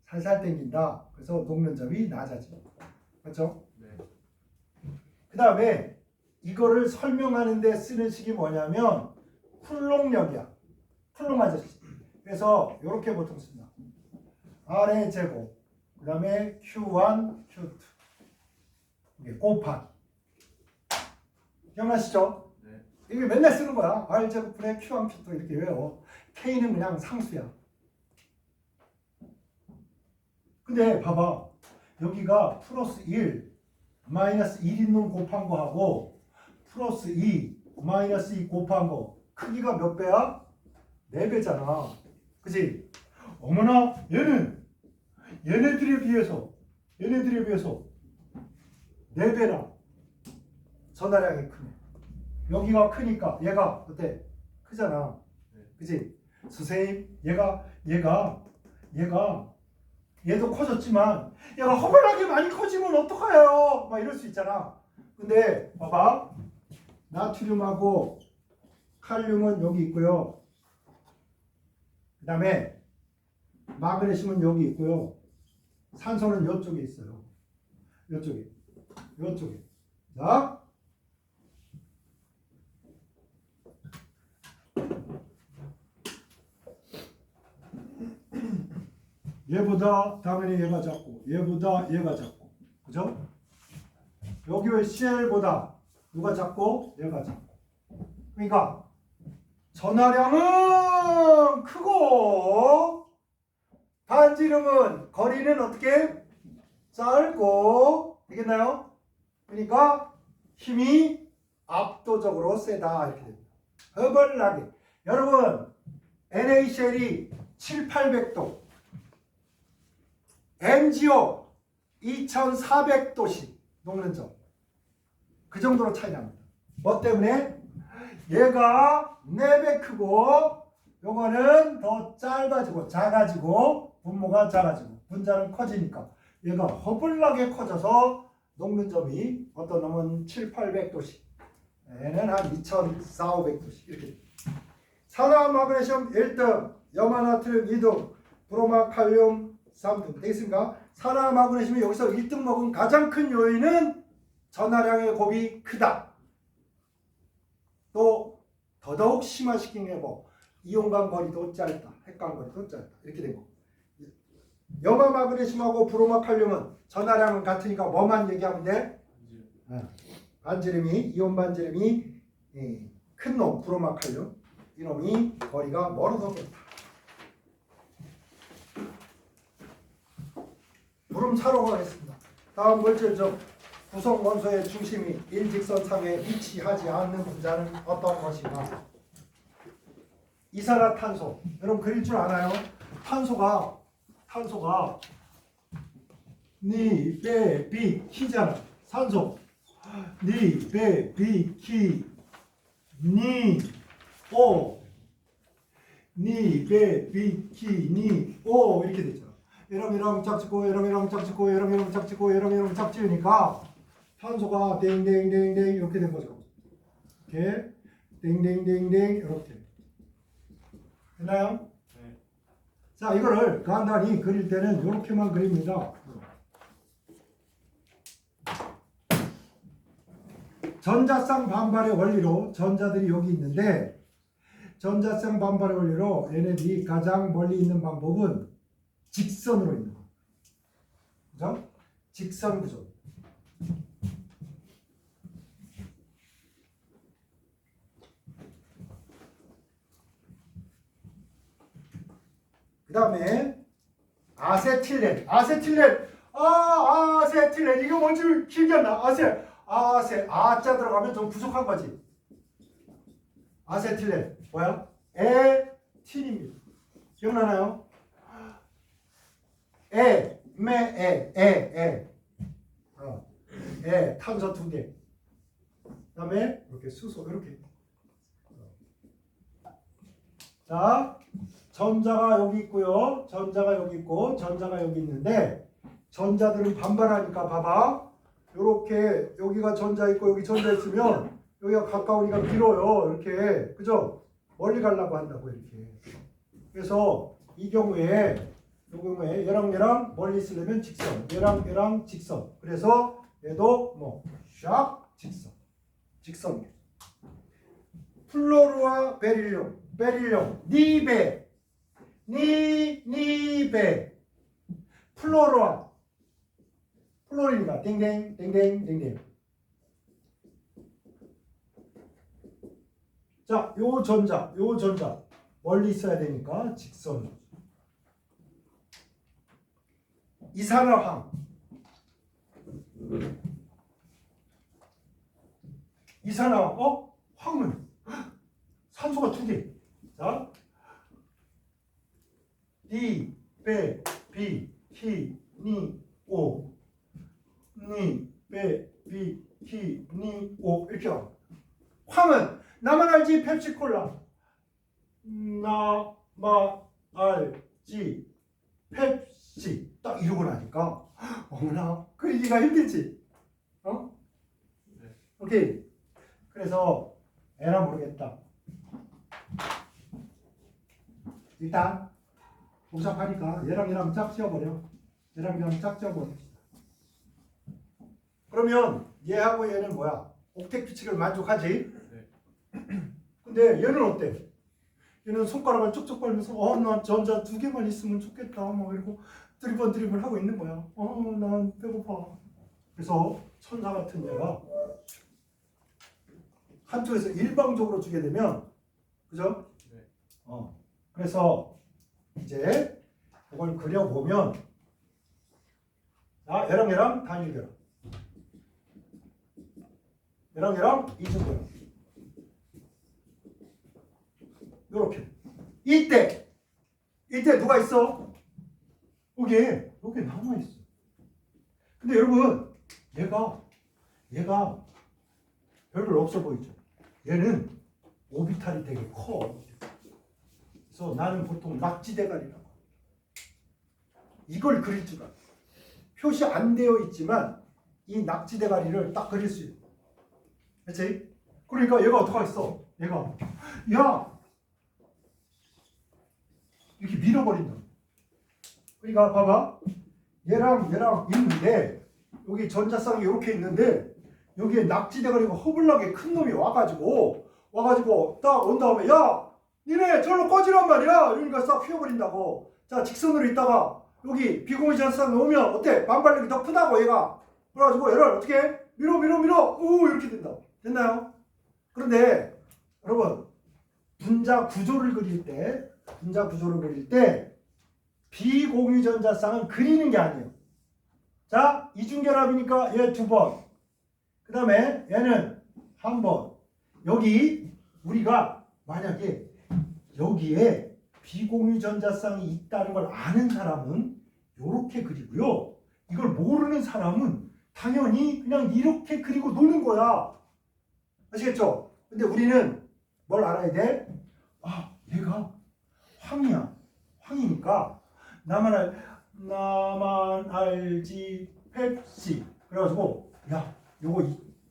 살살 당긴다. 그래서 녹는 점이 낮아져. 맞죠? 네. 그 다음에 이거를 설명하는 데 쓰는 식이 뭐냐면 쿨롱력이야. 쿨롱 아저씨. 그래서 이렇게 보통 씁니다. R의 제곱, 그 다음에 Q1, Q2 이게 곱하기. 기억나시죠? 네. 이게 맨날 쓰는 거야. R 제곱분의 Q1, Q2 이렇게 외워. K는 그냥 상수야. 근데 봐봐. 여기가 플러스 1, 마이너스 1 있는 곱한 거하고 플러스 2, 마이너스 2 곱한 거 크기가 몇 배야? 4배잖아. 그치? 어머나 얘네들에 비해서 4배나 전하량이 크네. 여기가 크니까 얘가 어때? 크잖아. 그치? 선생님 얘도 커졌지만 얘가 허벌나게 많이 커지면 어떡해요? 막 이럴 수 있잖아. 근데 봐봐. 나트륨하고 칼륨은 여기 있고요. 그 다음에 마그네슘은 여기 있고요. 산소는 이쪽에 있어요. 이쪽에. 자, 얘보다 당연히 얘가 작고 얘보다 얘가 작고. 그죠? 여기 왜 CL보다 누가 작고 얘가 작고. 그러니까 전하량은 크고 반지름은 거리는 어떻게? 짧고. 되겠나요? 그러니까 힘이 압도적으로 세다 이렇게 됩니다. 허벌나게. 여러분 NaCl이 7,800도 MgO 2,400도씩 녹는 점. 그 정도로 차이 납니다. 뭐 때문에? 얘가 4배 크고 요거는 더 짧아지고 작아지고 분모가 작아지고 분자는 커지니까 얘가 허블나게 커져서 녹는 점이 어떤 놈은 7,800도씩 얘는 한 2,400~500도씩 이렇게 됩니다. 산화 마그네슘 1등, 염화나트륨 2등, 브로마 칼륨 3등 되겠습니까? 산화 마그네슘이 여기서 1등 먹은 가장 큰 요인은 전하량의 곱이 크다. 또 더더욱 심화시킨 게 뭐 이온간 거리도 짧다, 핵간 거리도 짧다 이렇게 된 거. 염화 마그네슘하고 브로마 칼륨은 전하량은 같으니까 뭐만 얘기하면 돼? 반지름이 이온 반지름이 큰 놈 브로마 칼륨 이놈이 거리가 멀어서 그렇다. 물음 사로 가겠습니다. 다음 물질적 구성 원소의 중심이 일직선상에 위치하지 않는 분자는 어떤 것인가? 이산화탄소. 여러분 그릴 줄 아나요? 탄소가 니, 빼, 비, 키잖아. 산소. 니, 빼, 비, 키, 니, 오. 니, 빼, 비, 키, 니, 오. 이렇게 되죠. 이러면 짝짓고 이러면 짝짓고 이러면 짝짓고 이러면 짝지으니까 탄소가 땡땡땡땡 이렇게 된 거죠. 이렇게 땡땡땡땡 이렇게 됐나요? 네. 자, 이거를 간단히 그릴 때는 이렇게만 그립니다. 전자쌍 반발의 원리로 전자들이 여기 있는데 전자쌍 반발의 원리로 얘네들이 가장 멀리 있는 방법은 직선으로 있는 거예요. 그죠? 직선 구조. 그 다음에 아세틸렌. 아세틸렌. 이거 뭔지 기억이 안 나. 아자 들어가면 좀 부족한 거지. 아세틸렌. 뭐야? 에틸입니다. 기억나나요? 탄소 2개. 그 다음에 이렇게 수소, 이렇게. 자, 전자가 여기 있고요. 전자가 여기 있고, 전자가 여기 있는데, 전자들은 반발하니까 봐봐. 요렇게, 여기가 전자 있고, 여기 전자 있으면, 여기가 가까우니까 길어요. 이렇게. 그죠? 멀리 가려고 한다고, 이렇게. 그래서, 이 경우에 얘랑 멀리 있으려면 직선. 얘랑 직선. 그래서, 얘도 샥 직선. 직선. 플로르와 베릴륨, 니베, 플로린이다. 땡땡. 자, 요 전자 멀리 있어야 되니까 직선. 이산화황, 황은 산소가 2개. 자, D, B, B, K, N, O, 이렇게 와. 황은 나만 알지 펩시콜라. 나만 알지 펩시. 딱 이러고 나니까 어머나 그리기가 힘들지. 네. 오케이. 그래서 에라 모르겠다. 일단 복잡하니까 얘랑 짝 지어버려. 그러면 얘하고 얘는 뭐야? 옥텟 규칙을 만족하지? 네. 근데 얘는 어때? 얘는 손가락을 쭉쭉 벌면서 나 전자 2개만 있으면 좋겠다 이러고 드리블 하고 있는 거야. 난 배고파. 그래서 천사 같은 얘가 한쪽에서 일방적으로 주게 되면, 그죠? 네. 그래서 이제 이걸 그려보면, 자, 얘랑 단일결합, 얘랑 이중결합, 요렇게. 이때 누가 있어? 여기 남아 있어. 근데 여러분, 얘가 별로 없어 보이죠? 얘는 오비탈이 되게 커. 그래서 나는 보통 낙지대가리라고. 이걸 그릴 줄 알아. 표시 안 되어 있지만 이 낙지대가리를 딱 그릴 수 있어. 그렇지? 그러니까 얘가 어떡하겠어? 야! 이렇게 밀어버린다. 그러니까 봐봐. 얘랑 있는데 여기 전자쌍이 이렇게 있는데 여기에 낙지대가리가 허블나게 큰 놈이 와가지고 딱 온 다음에 야! 니네 저로 꺼지란 말이야! 이러니까 싹 휘어버린다고. 자, 직선으로 있다가 여기 비공유 전자쌍 오면 어때? 반발력이 더 크다고 얘가. 그래가지고 얘를 어떻게 해? 밀어 이렇게 된다. 됐나요? 그런데 여러분 분자 구조를 그릴 때 비공유 전자쌍은 그리는 게 아니에요. 자, 이중결합이니까 얘 2번. 그 다음에 얘는 1번. 여기 우리가 만약에 여기에 비공유 전자쌍이 있다는 걸 아는 사람은 이렇게 그리고요. 이걸 모르는 사람은 당연히 그냥 이렇게 그리고 노는 거야. 아시겠죠? 근데 우리는 뭘 알아야 돼? 얘가 황이니까 나만 알지 펩시. 그래가지고 야 요거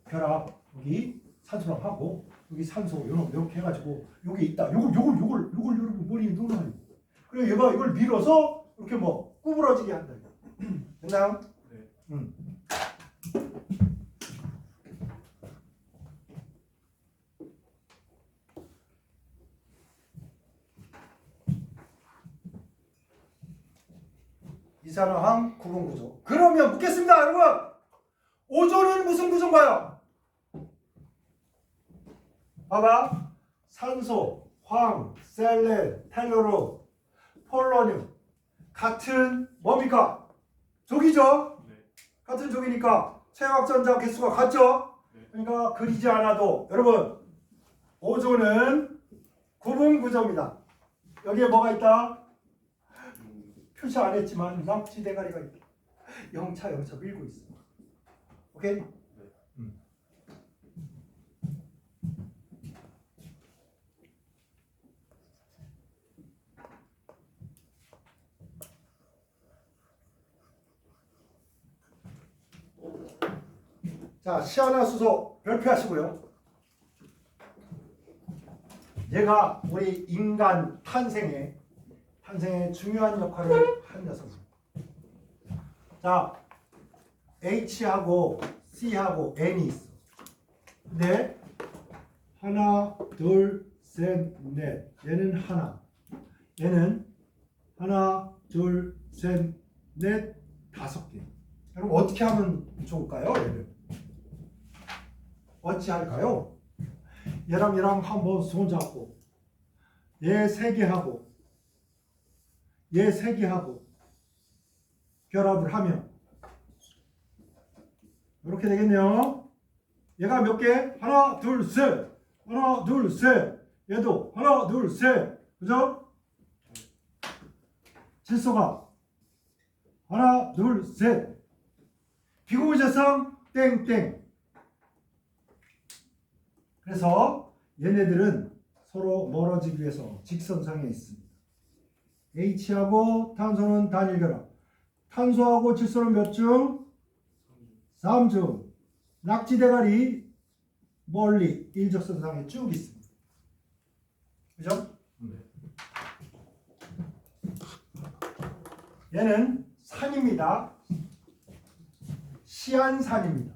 결합 여기 산소랑 하고 여기 산소 이렇게 해가지고 여기 있다. 요걸 여러분 머리에 넣어놔요. 그리고 얘가 이걸 밀어서 이렇게 뭐 구부러지게 한다. 됐나요? 네. 이산화황 구분 구조. 그러면 묻겠습니다, 여러분. 오존은 무슨 구조인가요? 봐봐. 산소, 황, 셀렌, 텔루로, 폴로늄 같은 뭡니까? 족이죠? 네. 같은 족이니까 최화학전자 개수가 같죠? 네. 그러니까 그리지 않아도 여러분 오존은 구분 구조입니다. 여기에 뭐가 있다? 표시 안 했지만 낙지 대가리가 있다. 영차 밀고 있어. 오케이? 자, 시아나수소 별표하시고요. 얘가 우리 인간 탄생에 중요한 역할을 한 녀석입니다. 자, H하고 C하고 N이 있어. 근데 하나, 둘, 셋, 넷. 얘는 하나. 얘는 하나, 둘, 셋, 넷, 다섯 개. 여러분 어떻게 하면 좋을까요? 얘를 어찌 할까요? 얘랑 한번 손잡고 얘 세 개 하고 얘 세 개 하고 결합을 하면 이렇게 되겠네요. 얘가 몇 개? 하나, 둘, 셋. 하나, 둘, 셋. 얘도 하나, 둘, 셋. 그죠? 질소가 하나, 둘, 셋. 비공유자성 땡땡. 그래서 얘네들은 서로 멀어지기 위해서 직선상에 있습니다. H하고 탄소는 단일 결합. 탄소하고 질소는 몇 중? 3중. 낙지 대가리 멀리 일적선상에 쭉 있습니다. 그죠? 얘는 산입니다. 시안산입니다.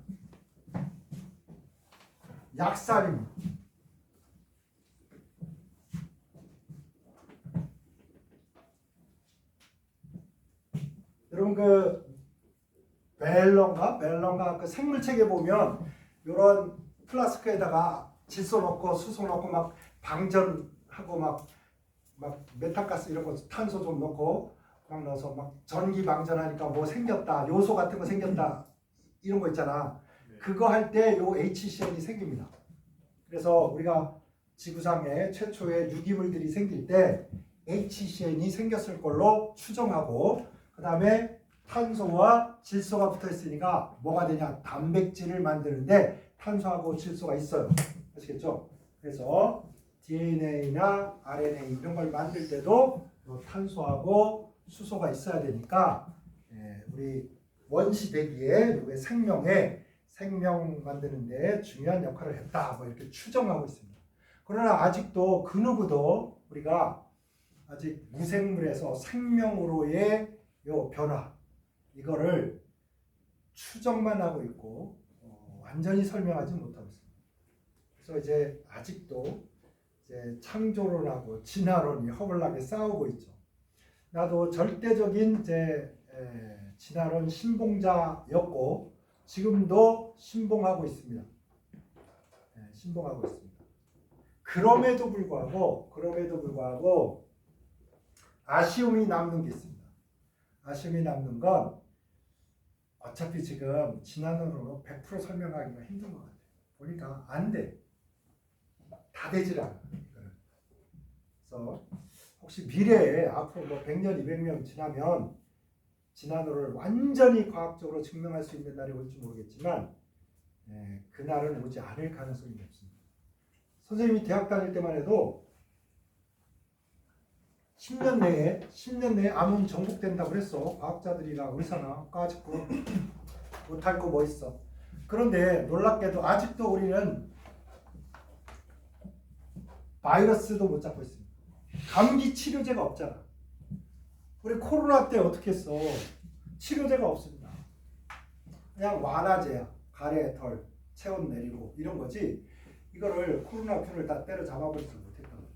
약산입니다. 여러분 그 멜론가 그 생물책에 보면 이런 플라스크에다가 질소 넣고 수소 넣고 막 방전하고 막 메탄가스 이런 거 탄소 좀 넣고 막 넣어서 막 전기 방전하니까 뭐 생겼다 요소 같은 거 생겼다 이런 거 있잖아. 그거 할 때 요 HCN이 생깁니다. 그래서 우리가 지구상에 최초의 유기물들이 생길 때 HCN이 생겼을 걸로 추정하고 그 다음에 탄소와 질소가 붙어 있으니까 뭐가 되냐? 단백질을 만드는데 탄소하고 질소가 있어요. 아시겠죠? 그래서 DNA나 RNA 이런 걸 만들 때도 탄소하고 수소가 있어야 되니까 우리 원시대기에 생명 만드는데 중요한 역할을 했다. 뭐 이렇게 추정하고 있습니다. 그러나 아직도 그 누구도 우리가 아직 무생물에서 생명으로의 요 변화 이거를 추정만 하고 있고 완전히 설명하지 못하고 있습니다. 그래서 이제 아직도 이제 창조론하고 진화론이 허물나게 싸우고 있죠. 나도 절대적인 진화론 신봉자였고 지금도 신봉하고 있습니다. 신봉하고 있습니다. 그럼에도 불구하고 아쉬움이 남는 게 있습니다. 아쉬움이 남는 건 어차피 지금 진화론으로 100% 설명하기가 힘든 것 같아요. 보니까 안 돼. 다 되질 않아. 그래서 혹시 미래에 앞으로 뭐 100년, 200년 지나면 진화론을 완전히 과학적으로 증명할 수 있는 날이 올지 모르겠지만 그날은 오지 않을 가능성이 높습니다. 선생님이 대학 다닐 때만 해도 10년 내에 암은 정복된다고 그랬어. 과학자들이나 의사나 과학적으로 못할 거 뭐 있어. 그런데 놀랍게도 아직도 우리는 바이러스도 못 잡고 있습니다. 감기 치료제가 없잖아. 우리 코로나 때 어떻게 했어? 치료제가 없습니다. 그냥 완화제야. 가래, 덜, 체온 내리고 이런 거지. 이거를 코로나19를 다 때려잡아버리지 못했단 말이야.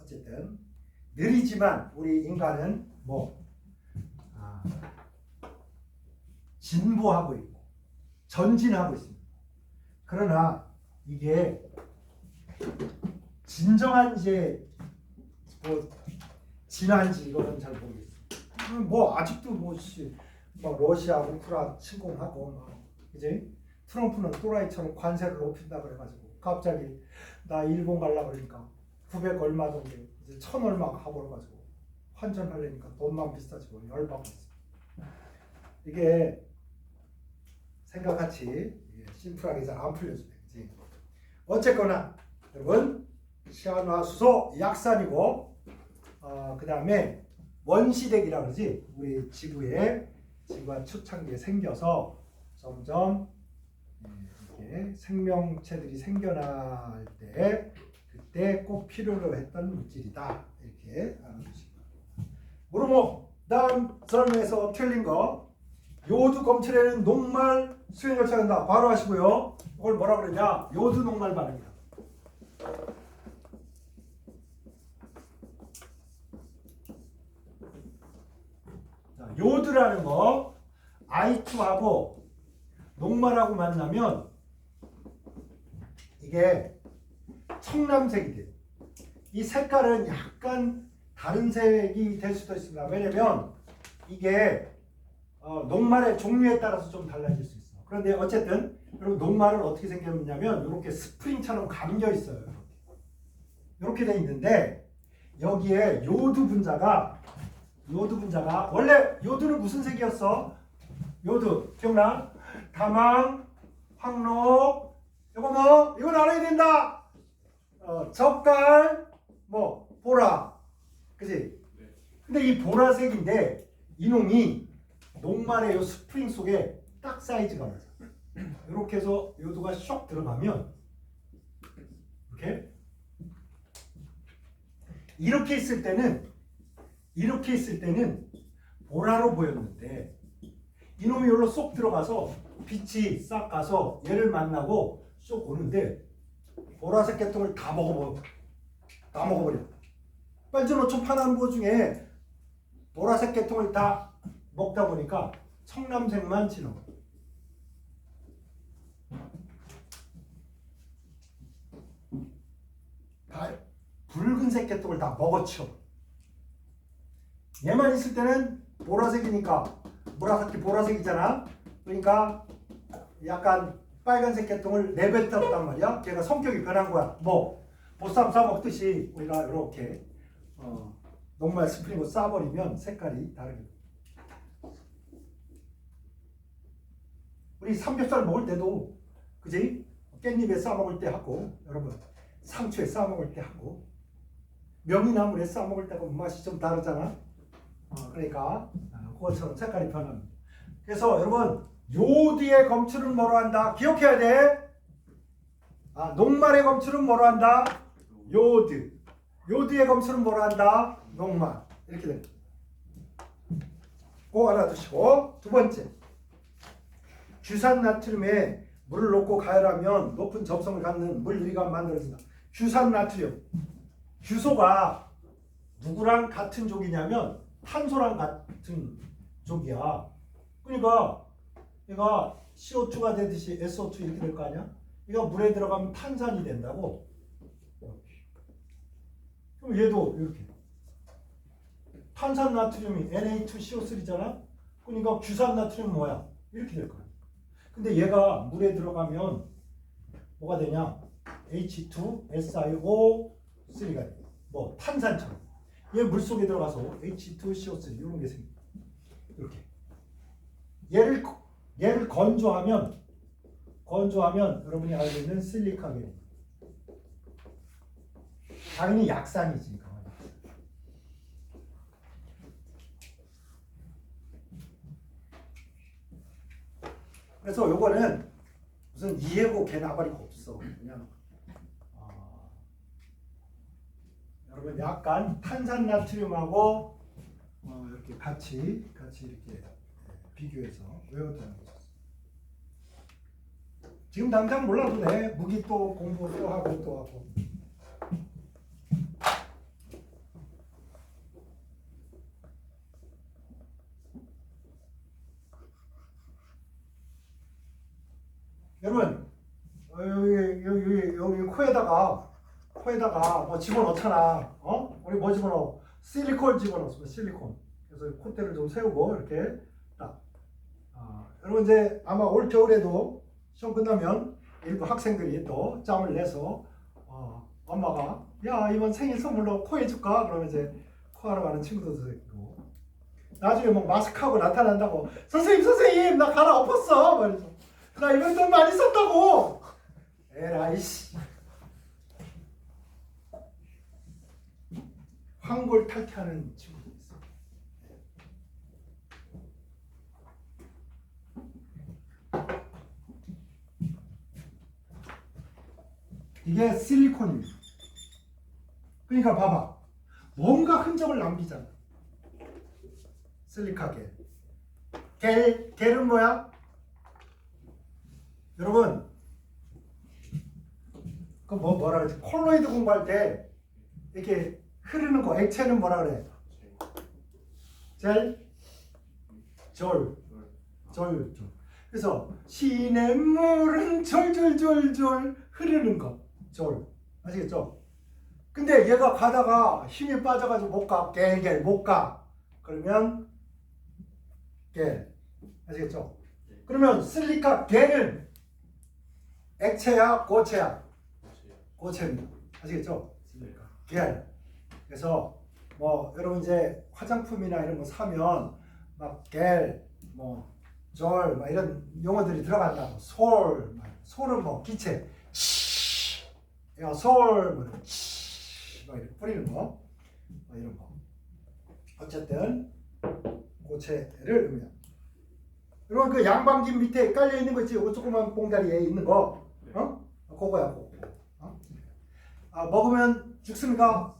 어쨌든 느리지만 우리 인간은 진보하고 있고 전진하고 있습니다. 그러나 이게 진정한 이제 진화인지 이거는 잘 모르겠어요. 아직도 러시아 우크라 침공하고 이제 트럼프는 또라이처럼 관세를 높인다 그래가지고 갑자기 나 일본 가려고 그러니까 900 얼마 정도 이제 1000 얼마 가버려가지고 환전하려니까 돈만 비싸지고 열받고 있어요. 이게 생각같이 심플하게 잘 안 풀려주네. 그치? 어쨌거나 여러분 시한화수소 약산이고 그 다음에 원시대기라 그러지. 우리 지구가 초창기에 생겨서 점점 이렇게 생명체들이 생겨날 때 그때 꼭 필요로 했던 물질이다. 이렇게 알아두시기 바랍니다. 그러면 다음 설명에서 틀린 거 요드 검출에는 녹말 수행을 차한다. 바로 하시고요. 이걸 뭐라 그러냐? 요드 녹말 반응이다. 자, 요드라는 거 I2하고 녹말하고 만나면 이게 청남색이 돼요. 이 색깔은 약간 다른 색이 될 수도 있습니다. 왜냐면 이게 녹말의 종류에 따라서 좀 달라질 수 있어. 그런데 어쨌든 그리고 녹말은 어떻게 생겼냐면 이렇게 스프링처럼 감겨 있어요. 이렇게 돼 있는데 여기에 요드 분자가 원래 요드는 무슨 색이었어? 요드 기억나? 다망, 황록, 이건 알아야 된다. 젓갈, 보라, 그지? 근데 이 보라색인데 이놈이 녹말의 요 스프링 속에 딱 사이즈가 맞아. 이렇게 해서 요도가 쏙 들어가면 이렇게 있을 때는 보라로 보였는데 이놈이 여기로 쏙 들어가서 빛이 싹 가서 얘를 만나고 쏙 오는데 보라색 계통을 다 먹어버려. 빨주노초 파남보 중에 보라색 계통을 다 먹다 보니까 청남색만 지나가. 다 붉은색 계통을 다 먹어치워. 얘만 있을 때는 보라색이니까 보라색이잖아. 그러니까 약간 빨간색 계통을 내뱉었단 말이야. 걔가 성격이 변한 거야. 보쌈 싸 먹듯이 우리가 이렇게 녹말 스프링으로 싸버리면 색깔이 다르게. 우리 삼겹살 먹을 때도 그지? 깻잎에 싸 먹을 때 하고 여러분 상추에 싸 먹을 때 하고 명이나물에 싸 먹을 때하고 맛이 좀 다르잖아. 그러니까 그것처럼 색깔이 변합니다. 그래서 여러분 요드의 검출은 뭐로 한다? 기억해야 돼. 녹말의 검출은 뭐로 한다? 요드. 요드의 검출은 뭐로 한다? 녹말. 이렇게 됩니다. 꼭 알아두시고 두 번째 규산나트륨에 물을 넣고 가열하면 높은 점성을 갖는 물유리가 만들어진다. 규산나트륨. 규소가 누구랑 같은 족이냐면 탄소랑 같은 족이야. 그러니까 얘가 CO2가 되듯이 SO2 이렇게 될 거 아니야? 얘가 물에 들어가면 탄산이 된다고. 그럼 얘도 이렇게 탄산 나트륨이 Na2CO3잖아. 그러니까 규산 나트륨 뭐야? 이렇게 될 거야. 근데 얘가 물에 들어가면 뭐가 되냐? H2SiO3가 돼. 탄산처럼. 얘 물속에 들어가서 H2CO3 이런 게 생겨. 이렇게. 얘를 건조하면 여러분이 알고 있는 실리카겔. 당연히 약산이지. 그래서 요거는 무슨 이해고 개나발이고 없어. 그냥 여러분 약간 탄산나트륨하고 이렇게 같이 이렇게 비교해서 외워두는 거죠. 지금 당장 몰라도 돼. 무기 또 공부 또 하고 또 하고. 여러분 여기 코에다가 뭐 집어넣잖아. 우리 뭐 집어넣어? 실리콘 집어넣었어. 실리콘. 그래서 콧대를 좀 세우고 이렇게 딱. 여러분 이제 아마 올 겨울에도 시험 끝나면 일부 학생들이 또 짬을 내서 엄마가 야 이번 생일 선물로 코 해줄까? 그러면 이제 코하러 가는 친구들도 있고 나중에 뭐 마스크하고 나타난다고 선생님 나 가라 엎었어 말이죠. 나 이번 돈 많이 썼다고. 에라이씨. 황골 탈퇴하는 친구도 있어. 이게 실리콘입니다. 그러니까 봐봐. 뭔가 흔적을 남기잖아. 실리카 겔은 뭐야? 여러분 그 뭐라 그러지? 콜로이드 공부할 때 이렇게 흐르는 거 액체는 뭐라 그래? 졸. 그래서 시냇물은 졸졸졸졸 흐르는 거 졸. 아시겠죠? 근데 얘가 가다가 힘이 빠져가지고 못 가. 겔 못 가. 그러면 겔. 아시겠죠? 그러면 실리카 겔은 액체야 고체야? 고체입니다. 아시겠죠? 실리카 겔. 그래서 뭐 여러분 이제 화장품이나 이런 거 사면 막 겔, 뭐 졸, 막 이런 용어들이 들어간다. 솔은 뭐 기체, 야 솔, 뭐 이렇게 뿌리는 거, 뭐 이런 거. 어쨌든 고체를 의미합니다. 여러분 그 양방기 밑에 깔려 있는 거 있지? 그 조그만 봉다리에 있는 거, 그거야, 그거. 먹으면 죽습니까?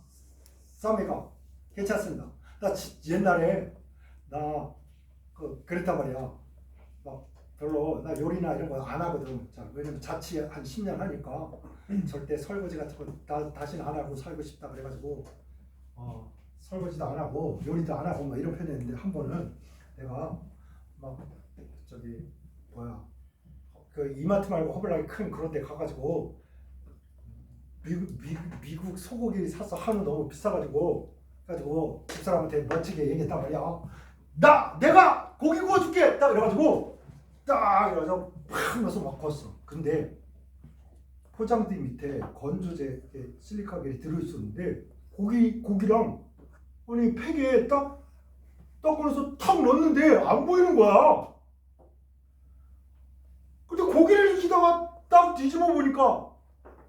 쌉니까? 괜찮습니다. 나 옛날에 그랬단 말이야. 막 별로 나 요리나 이런 거 안 하거든. 자, 왜냐면 자취 한 10년 하니까 절대 설거지 같은 거 다시는 안 하고 살고 싶다 그래가지고 설거지도 안 하고 요리도 안 하고 막 이런 편이었는데 한 번은 내가 막 저기 그 이마트 말고 허블나게 큰 그런 데 가가지고 미국 소고기 사서 한우 너무 비싸가지고 집사람한테 멋지게 얘기했단 말이야. 내가 고기 구워줄게 딱 이래가지고 딱 이래서 팍 넣어서 막 구웠어. 근데 포장지 밑에 건조제 실리카겔이 들어있었는데 고기랑 아니 팩에 딱 꺼내서 탁 넣었는데 안 보이는 거야. 근데 고기를 익히다가 딱 뒤집어 보니까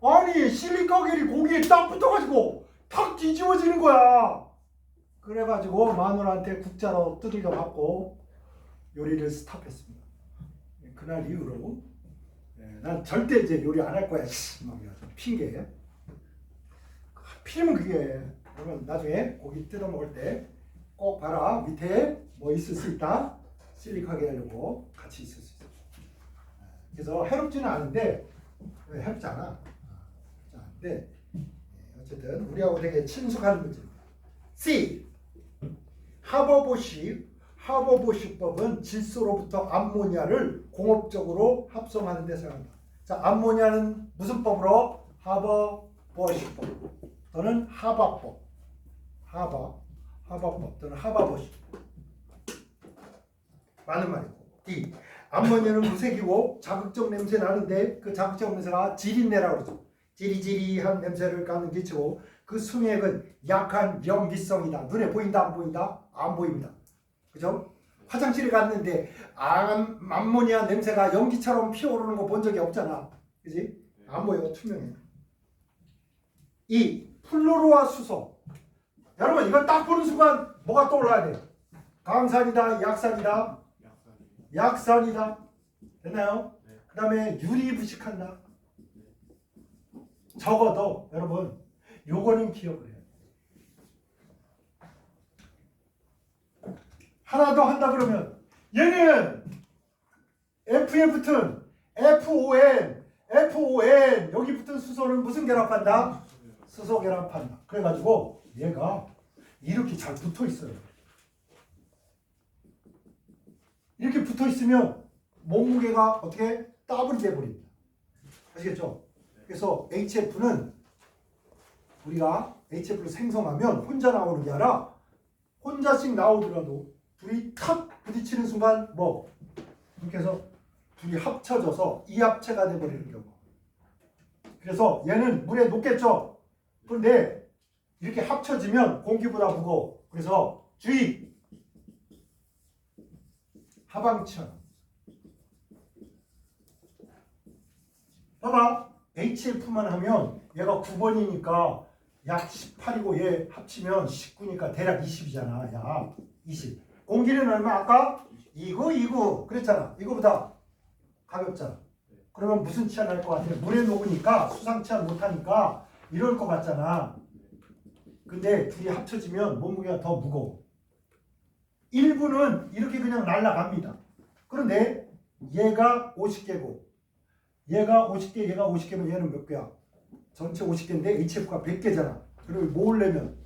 아니 실리카겔이 고기에 딱 붙어가지고 탁 뒤집어지는 거야. 그래가지고 마누라한테 국자로 두들겨 맞고 요리를 스탑했습니다. 그날 이후로 난 절대 이제 요리 안 할 거야. 막 핑계. 필이면 그게. 그러면 나중에 고기 뜯어 먹을 때 꼭 봐라. 밑에 뭐 있을 수 있다. 실리카겔 하려고 같이 있을 수 있어. 그래서 해롭지는 않은데 해롭지 않아. 근데 어쨌든 우리하고 되게 친숙한 문제입니다. C. 하버보시법은 질소로부터 암모니아를 공업적으로 합성하는 데 사용합니다. 자, 암모니아는 무슨 법으로? 하버보시법 또는 하바법. 하바법 또는 하바보시. 맞는 말이고. D. 암모니아는 무색이고 자극적 냄새 나는데 그 자극적 냄새가 지린내라고 그러죠. 지리지리한 냄새를 갖는 기체고 그 승액은 약한 염기성이다. 눈에 보인다 안 보인다? 안 보입니다. 그죠? 화장실에 갔는데 암모니아 냄새가 연기처럼 피어오르는 거 본 적이 없잖아. 그지? 안 보여. 투명해. 이 플로로와 수소. 여러분 이거 딱 보는 순간 뭐가 떠올라야 돼? 강산이다, 약산이다. 약산이다. 됐나요? 네. 그 다음에 유리부식한다. 적어도 여러분 요거는 기억을 해요. 하나 더 한다 그러면 얘는 F에 붙은 FON 여기 붙은 수소는 무슨 결합한다? 수소 결합한다. 그래가지고 얘가 이렇게 잘 붙어 있어요. 이렇게 붙어 있으면 몸무게가 어떻게 더블이 돼버립니다. 아시겠죠? 그래서 HF는 우리가 HF를 생성하면 혼자 나오는 게 아니라 혼자씩 나오더라도 둘이 탁 부딪히는 순간 뭐 이렇게 해서 둘이 합쳐져서 이합체가 돼버리는 경우. 그래서 얘는 물에 녹겠죠. 그런데 이렇게 합쳐지면 공기보다 무거워. 그래서 주의! 하방천. 봐봐. HF만 하면 얘가 9번이니까 약 18이고 얘 합치면 19니까 대략 20이잖아. 야, 20. 공기는 얼마 아까? 29 그랬잖아. 이거보다 가볍잖아. 그러면 무슨 치안 할 것 같아? 물에 녹으니까 수상 치안 못하니까 이럴 것 같잖아. 근데 둘이 합쳐지면 몸무게가 더 무거워. 일부는 이렇게 그냥 날아갑니다. 그런데 얘가 50개고 얘가 50개, 얘가 50개면 얘는 몇 개야? 전체 50개인데 HF가 100개잖아. 그리고 모으려면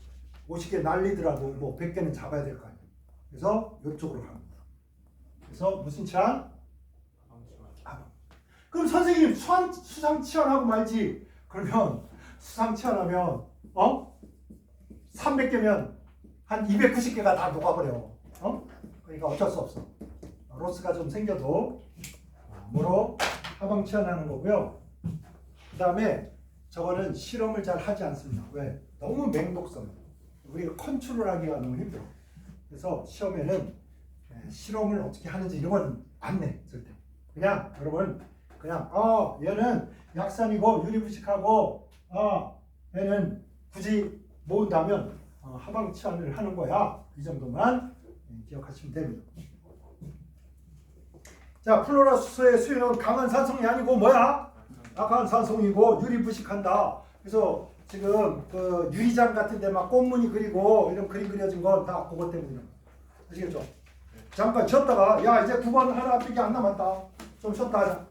50개 날리더라도 뭐 100개는 잡아야 될 거 아니야. 그래서 이쪽으로 갑니다. 그래서 무슨 치안? 하방. 그럼 선생님 수상 치안하고 말지. 그러면 수상 치안하면 300개면 한 290개가 다 녹아버려. 그러니까 어쩔 수 없어. 로스가 좀 생겨도 뭐로 하방 치환하는 거고요. 그 다음에 저거는 실험을 잘 하지 않습니다. 왜? 너무 맹독성. 우리가 컨트롤하기가 너무 힘들어. 그래서 시험에는 실험을 어떻게 하는지 이런 건 안 내. 절대. 그냥 여러분 그냥 얘는 약산이고 유리부식하고 얘는 굳이 모은다면 하방 치환을 하는 거야. 이 정도만 기억하시면 됩니다. 자, 플로라 수소의 수유는 강한 산성이 아니고 뭐야? 약한 산성이고 유리부식한다. 그래서 지금 그 유리장 같은 데 막 꽃무늬 그리고 이런 그림 그려진 건 다 그것 때문이야. 아시겠죠? 잠깐 쉬었다가 야 이제 9번 하나밖에 안 남았다. 좀 쉬었다 하자.